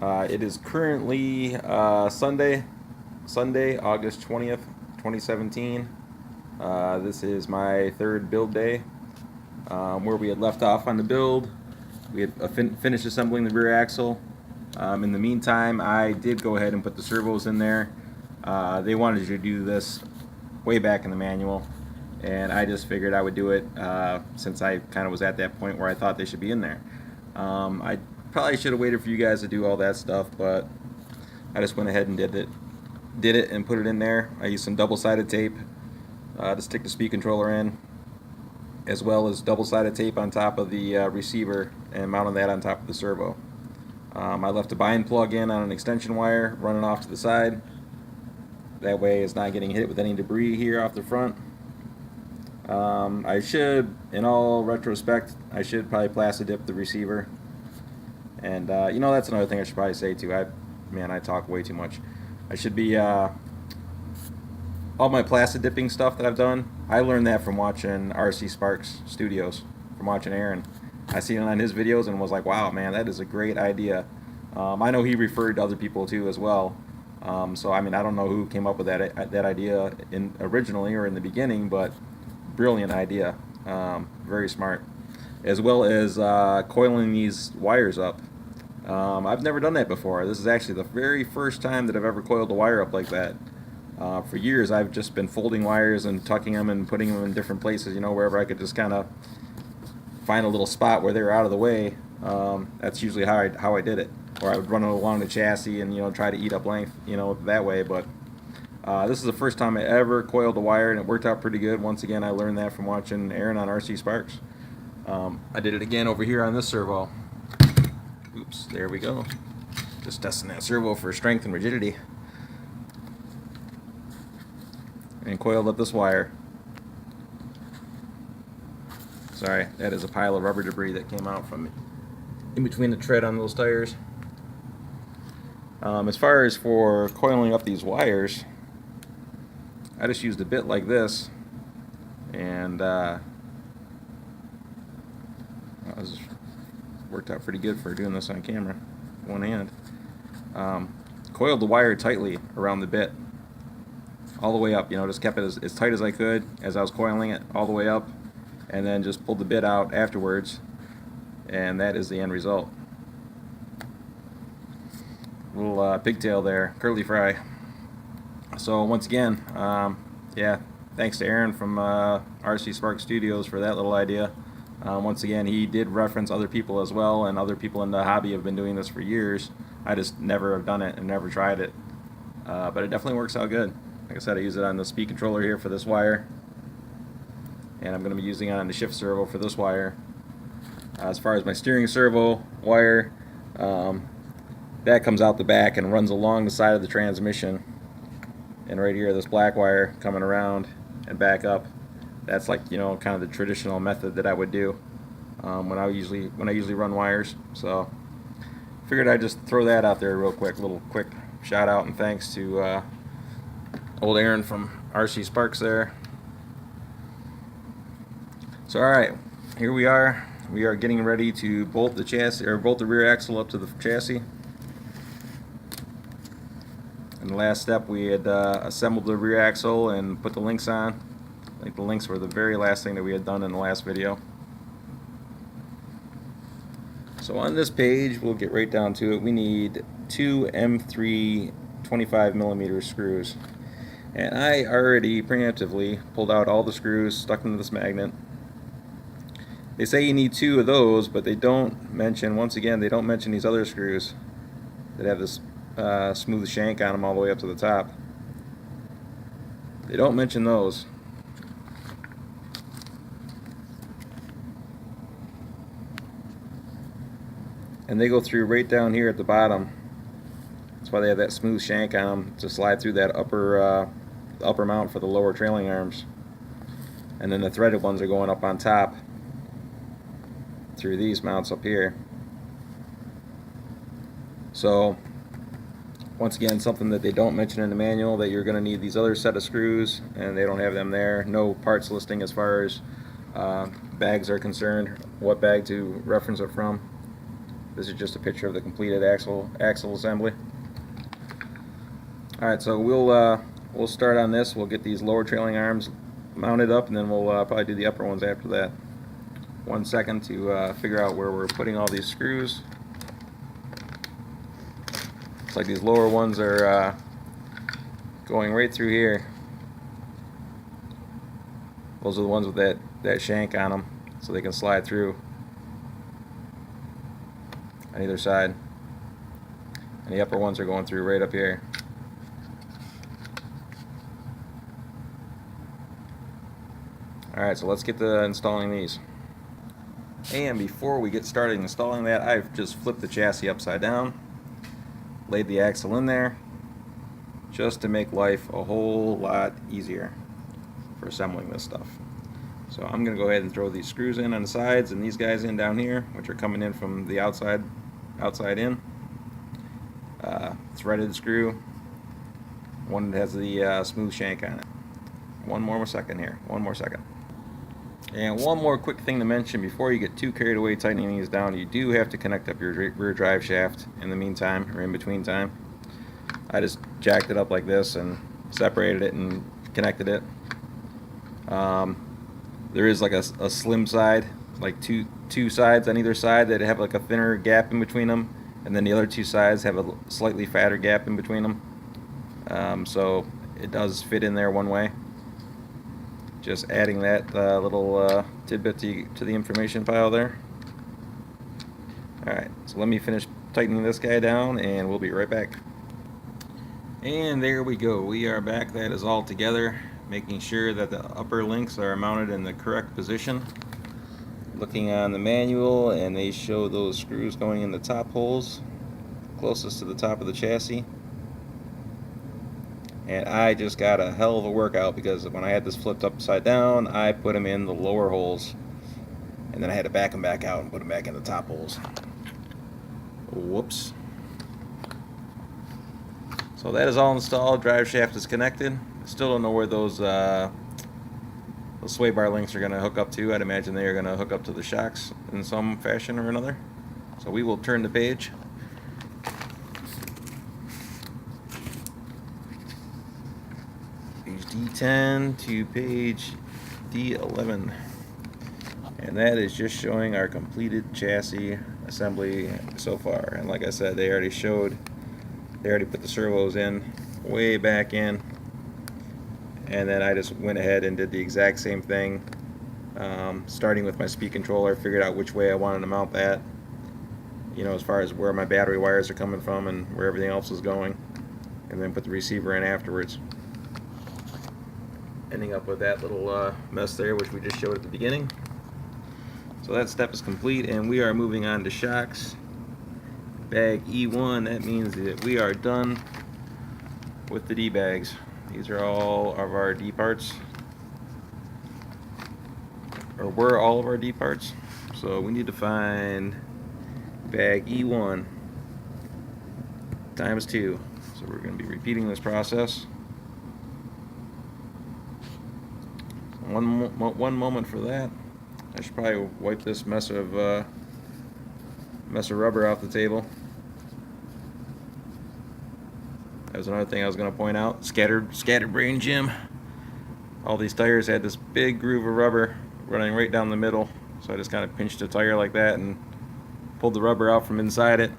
It is currently Sunday, August 20th, 2017. This is my third build day. Where we had left off on the build, we had finished assembling the rear axle. In the meantime, I did go ahead and put the servos in there. They wanted you to do this way back in the manual, and I just figured I would do it since I kind of was at that point where I thought they should be in there. I probably should have waited for you guys to do all that stuff, but I just went ahead and did it and put it in there. I used some double-sided tape to stick the speed controller in, as well as double-sided tape on top of the receiver and mounting that on top of the servo. I left a bind plug in on an extension wire running off to the side. That way it's not getting hit with any debris here off the front. I should, in all retrospect, I should probably plasti dip the receiver. And you know, that's another thing I should probably say too. I talk way too much. I should be all my plasti dipping stuff that I've done, I learned that from watching RC Sparks Studios, from watching Aaron. I seen it on his videos and was like, wow, man, that is a great idea. I know he referred to other people too as well. So I mean, I don't know who came up with that idea originally or in the beginning, but brilliant idea. Very smart. As well as coiling these wires up. I've never done that before. This is actually the very first time that I've ever coiled a wire up like that. For years I've just been folding wires and tucking them and putting them in different places, you know, wherever I could just kind of find a little spot where they were out of the way. That's usually how I did it. Or I would run it along the chassis and, you know, try to eat up length, you know, that way. But this is the first time I ever coiled a wire, and it worked out pretty good. Once again, I learned that from watching Aaron on RC Sparks. I did it again over here on this servo. Oops, there we go. Just testing that servo for strength and rigidity. And coiled up this wire. Sorry, that is a pile of rubber debris that came out from in between the tread on those tires. As far as for coiling up these wires, I just used a bit like this, and worked out pretty good for doing this on camera, one hand. Coiled the wire tightly around the bit, all the way up, you know, just kept it as tight as I could as I was coiling it all the way up, and then just pulled the bit out afterwards, and that is the end result. Little pigtail there, curly fry. So once again, yeah, thanks to Aaron from RC Spark Studios for that little idea. Once again, he did reference other people as well, and other people in the hobby have been doing this for years. I just never have done it and never tried it, but it definitely works out good. Like I said, I use it on the speed controller here for this wire, and I'm going to be using it on the shift servo for this wire. As far as my steering servo wire, that comes out the back and runs along the side of the transmission, and right here, this black wire coming around and back up. That's like, you know, kind of the traditional method that I would do when I usually run wires. So figured I'd just throw that out there real quick. Little quick shout out and thanks to old Aaron from RC Sparks there. So all right, here we are. We are getting ready to bolt the chassis, or bolt the rear axle up to the chassis. In the last step, we had assembled the rear axle and put the links on. I think the links were the very last thing that we had done in the last video. So on this page, we'll get right down to it. We need two M3 25mm screws. And I already preemptively pulled out all the screws, stuck them to this magnet. They say you need two of those, but they don't mention, once again, they don't mention these other screws that have this smooth shank on them all the way up to the top. They don't mention those. And they go through right down here at the bottom. That's why they have that smooth shank on them, to slide through that upper mount for the lower trailing arms. And then the threaded ones are going up on top through these mounts up here. So once again, something that they don't mention in the manual, that you're going to need these other set of screws, and they don't have them there. No parts listing as far as bags are concerned, what bag to reference it from. This is just a picture of the completed axle assembly. Alright, so we'll start on this. We'll get these lower trailing arms mounted up, and then we'll probably do the upper ones after that. 1 second to figure out where we're putting all these screws. Looks like these lower ones are going right through here. Those are the ones with that shank on them, so they can slide through on either side. And the upper ones are going through right up here. Alright, so let's get to installing these. And before we get started installing that, I've just flipped the chassis upside down, laid the axle in there, just to make life a whole lot easier for assembling this stuff. So I'm going to go ahead and throw these screws in on the sides and these guys in down here, which are coming in from the outside in. Threaded screw, one that has the smooth shank on it. One more second here, one more second. And one more quick thing to mention before you get too carried away tightening these down, you do have to connect up your rear drive shaft in the meantime, or in between time. I just jacked it up like this and separated it and connected it. There is like a slim side, like two sides on either side that have like a thinner gap in between them, and then the other two sides have a slightly fatter gap in between them. So it does fit in there one way. Just adding that little tidbit to the information file there. Alright, so let me finish tightening this guy down and we'll be right back. And there we go, we are back. That is all together, making sure that the upper links are mounted in the correct position. Looking on the manual, and they show those screws going in the top holes closest to the top of the chassis. And I just got a hell of a workout because when I had this flipped upside down, I put them in the lower holes, and then I had to back them back out and put them back in the top holes. Whoops. So that is all installed. Drive shaft is connected. Still don't know where those sway bar links are going to hook up to. I'd imagine they are going to hook up to the shocks in some fashion or another. So we will turn the page. Page D10 to page D11. And that is just showing our completed chassis assembly so far. And like I said, they already put the servos in, way back in. And then I just went ahead and did the exact same thing, starting with my speed controller, figured out which way I wanted to mount that, you know, as far as where my battery wires are coming from and where everything else is going, and then put the receiver in afterwards. Ending up with that little mess there, which we just showed at the beginning. So that step is complete, and we are moving on to shocks. Bag E1, that means that we are done with the D-bags. These are all of our D parts, or were all of our D parts. So we need to find bag E1 times 2. So we're going to be repeating this process. One moment for that. I should probably wipe this mess of rubber off the table. That was another thing I was going to point out. Scattered brain Jim. All these tires had this big groove of rubber running right down the middle, so I just kind of pinched a tire like that and pulled the rubber out from inside it.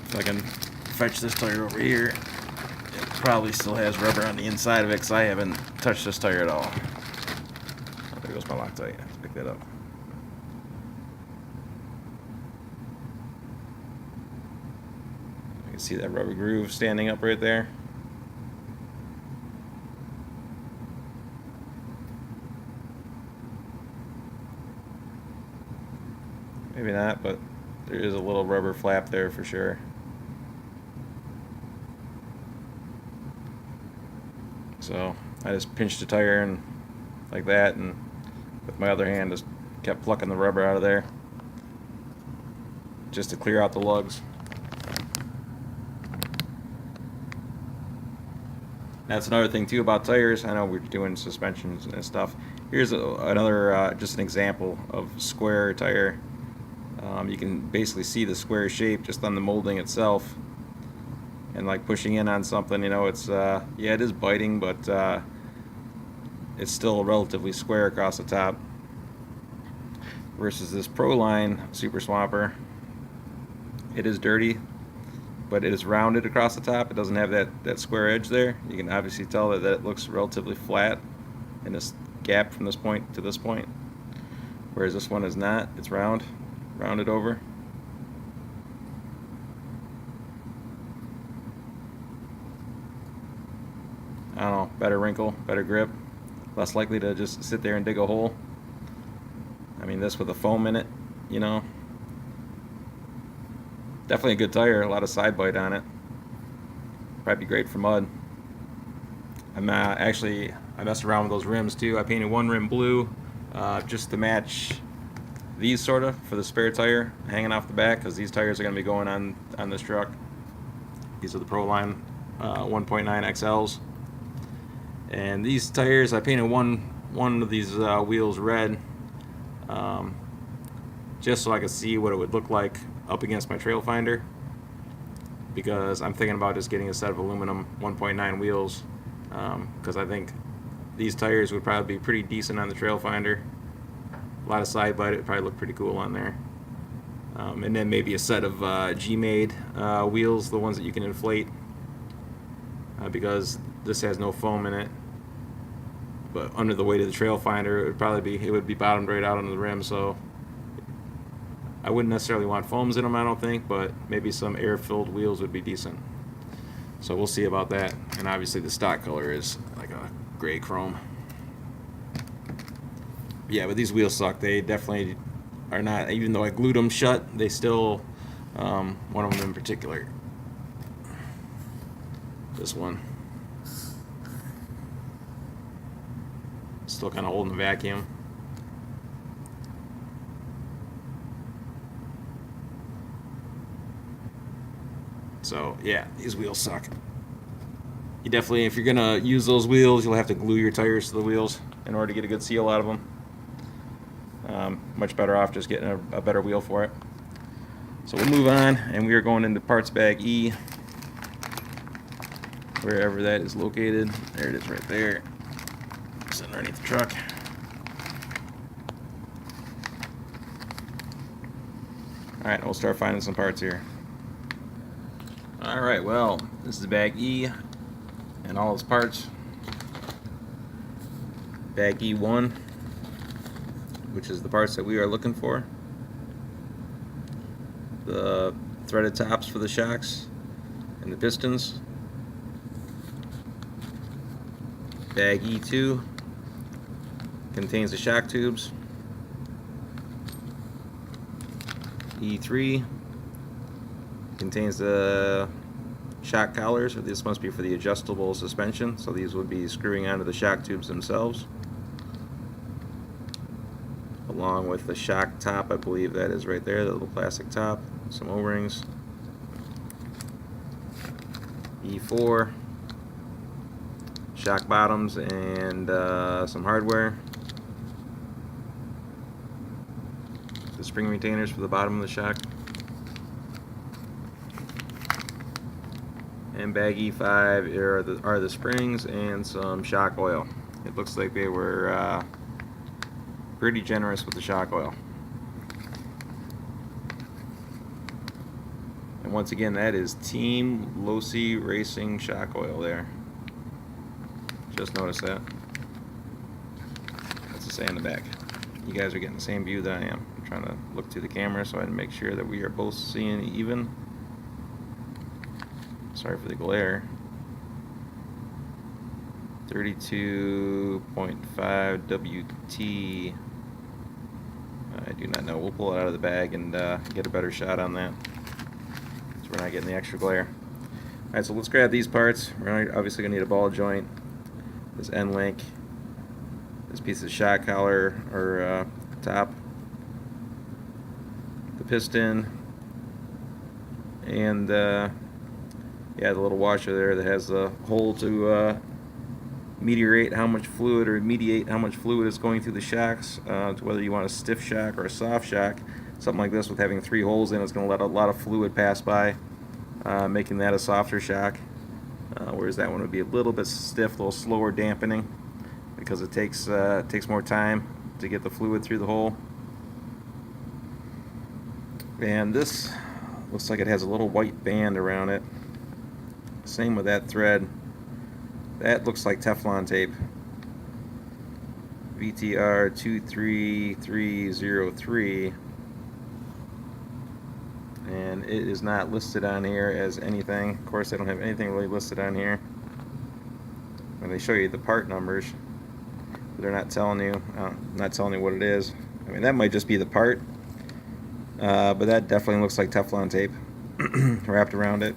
So I can fetch this tire over here. It probably still has rubber on the inside of it because I haven't touched this tire at all. Oh, there goes my Loctite. Let's pick that up. See that rubber groove standing up right there? Maybe not, but there is a little rubber flap there for sure. So I just pinched the tire and like that, and with my other hand just kept plucking the rubber out of there just to clear out the lugs. That's another thing too about tires. I know we're doing suspensions and stuff. Here's another just an example of square tire. You can basically see the square shape just on the molding itself. And like pushing in on something, it's yeah, it is biting, but it's still relatively square across the top. Versus this Proline Super Swamper, it is dirty, but it is rounded across the top. It doesn't have that square edge there. You can obviously tell that it looks relatively flat in this gap from this point to this point. Whereas this one is not. It's rounded over. I don't know, better wrinkle, better grip, less likely to just sit there and dig a hole. I mean, this with a foam in it, definitely a good tire, a lot of side bite on it. Probably be great for mud. I messed around with those rims too. I painted one rim blue just to match these sort of for the spare tire hanging off the back, because these tires are going to be going on this truck. These are the Proline 1.9 XLs. And these tires, I painted one of these wheels red, just so I could see what it would look like up against my trail finder, because I'm thinking about just getting a set of aluminum 1.9 wheels, because I think these tires would probably be pretty decent on the trail finder. A lot of side bite, it would probably look pretty cool on there. And then maybe a set of G-Made wheels, the ones that you can inflate, because this has no foam in it. But under the weight of the trail finder, it would be bottomed right out under the rim. So I wouldn't necessarily want foams in them, I don't think, but maybe some air-filled wheels would be decent. So we'll see about that. And obviously the stock color is like a gray chrome. Yeah, but these wheels suck. They definitely are not, even though I glued them shut, they still, one of them in particular, this one, still kind of holding the vacuum. So yeah, these wheels suck. You definitely, if you're gonna use those wheels, you'll have to glue your tires to the wheels in order to get a good seal out of them. Much better off just getting a better wheel for it. So we'll move on, and we are going into parts bag E, wherever that is located. There it is right there, sitting underneath the truck. Alright, we'll start finding some parts here. Alright, well, this is bag E and all its parts. Bag E1, which is the parts that we are looking for. The threaded tops for the shocks and the pistons. Bag E2 contains the shock tubes. E3 contains the shock collars. This must be for the adjustable suspension, so these would be screwing onto the shock tubes themselves, along with the shock top. I believe that is right there, the little plastic top, some O-rings. E4 shock bottoms and some hardware. The spring retainers for the bottom of the shock. And bag E5 are the springs and some shock oil. It looks like they were pretty generous with the shock oil. And once again, that is Team Losi Racing shock oil there. Just noticed that. What's it say in the back? You guys are getting the same view that I am. I'm trying to look through the camera so I can make sure that we are both seeing even. Sorry for the glare. 32.5 WT. I do not know. We'll pull it out of the bag and get a better shot on that, so we're not getting the extra glare. Alright, so let's grab these parts. We're obviously going to need a ball joint, this end link, this piece of shock collar or top, the piston, and yeah, the little washer there that has the hole to mediate how much fluid is going through the shocks, to whether you want a stiff shock or a soft shock. something like this with having 3 holes in, it's going to let a lot of fluid pass by, making that a softer shock. Whereas that one would be a little bit stiff, a little slower dampening, because it takes more time to get the fluid through the hole. And this looks like it has a little white band around it. Same with that thread. That looks like Teflon tape. VTR 23303, and it is not listed on here as anything. Of course, they don't have anything really listed on here. And they show you the part numbers, but they're not telling you what it is. I mean, that might just be the part, but that definitely looks like Teflon tape wrapped around it.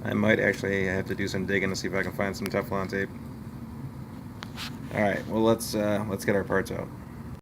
I might actually have to do some digging to see if I can find some Teflon tape. All right, well, let's get our parts out.